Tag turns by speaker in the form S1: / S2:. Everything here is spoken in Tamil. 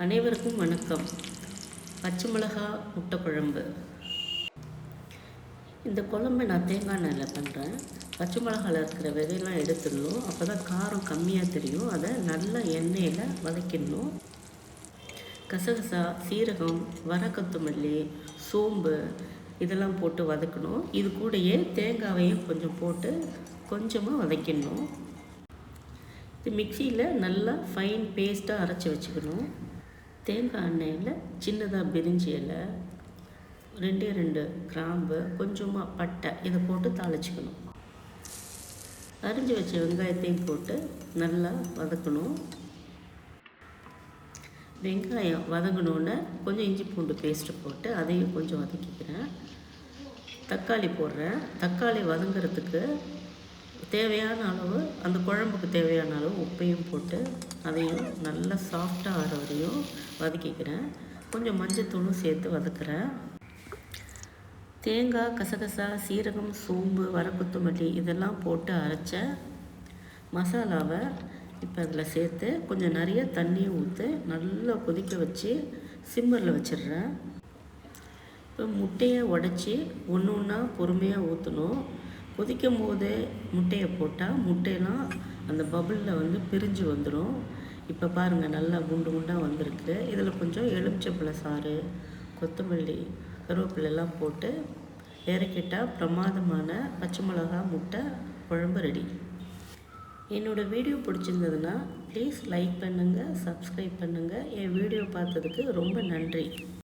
S1: அனைவருக்கும் வணக்கம். பச்சை மிளகா முட்டை குழம்பு. இந்த குழம்பை நான் தேங்காய் எண்ணெயில் பண்ணுறேன். பச்சை மிளகாவில் இருக்கிற விதையெல்லாம் எடுத்துடணும். அப்போ தான் காரம் கம்மியாக தெரியும். அதை நல்லா எண்ணெயில் வதக்கிடணும். கசகசா, சீரகம், கொத்தமல்லி, சோம்பு இதெல்லாம் போட்டு வதக்கணும். இது கூடயே தேங்காயையும் கொஞ்சம் போட்டு கொஞ்சமாக வதக்கிடணும். இது மிக்சியில் நல்லா ஃபைன் பேஸ்ட்டாக அரைச்சி வச்சுக்கணும். தேங்காய் எண்ணெயில் சின்னதாக பிரிஞ்சி இலை, 2 கிராம்பு, கொஞ்சமாக பட்டை இதை போட்டு தாளிச்சிக்கணும். அரிஞ்சு வச்ச வெங்காயத்தையும் போட்டு நல்லா வதக்கணும். வெங்காயம் வதங்கினோன்னே கொஞ்சம் இஞ்சி பூண்டு பேஸ்ட்டு போட்டு அதையும் கொஞ்சம் வதக்கிக்கிறேன். தக்காளி போடுறேன். தக்காளி வதங்கிறதுக்கு தேவையான அளவு, அந்த குழம்புக்கு தேவையான அளவு உப்பையும் போட்டு அதையும் நல்லா சாஃப்டாக ஆற வரையும் வதக்கிக்கிறேன். கொஞ்சம் மஞ்சத்தூளும் சேர்த்து வதக்குறேன். தேங்காய், கசகசா, சீரகம், சோம்பு, கொத்தமல்லி இதெல்லாம் போட்டு அரைச்ச மசாலாவை இப்போ அதில் சேர்த்து கொஞ்சம் நிறைய தண்ணியை ஊற்றி நல்லா கொதிக்க வச்சு சிம்மரில் வச்சிடுறேன். இப்போ முட்டையை உடச்சி ஒன்று ஒன்றா பொறுமையாக ஊற்றணும். கொதிக்கும் போது முட்டையை போட்டால் முட்டையெல்லாம் அந்த பபுளில் பிரிஞ்சு வந்துடும். இப்போ பாருங்கள், நல்லா குண்டு குண்டாக வந்திருக்கு. இதில் கொஞ்சம் எலுமிச்சம்பழ சாறு, கொத்தமல்லி, கருவேப்பிலெல்லாம் போட்டு இறக்கிட்டால் பிரமாதமான பச்சை மிளகா முட்டை குழம்பு ரெடி. என்னோடய வீடியோ பிடிச்சிருந்ததுன்னா ப்ளீஸ் லைக் பண்ணுங்கள், சப்ஸ்கிரைப் பண்ணுங்கள். என் வீடியோ பார்த்ததுக்கு ரொம்ப நன்றி.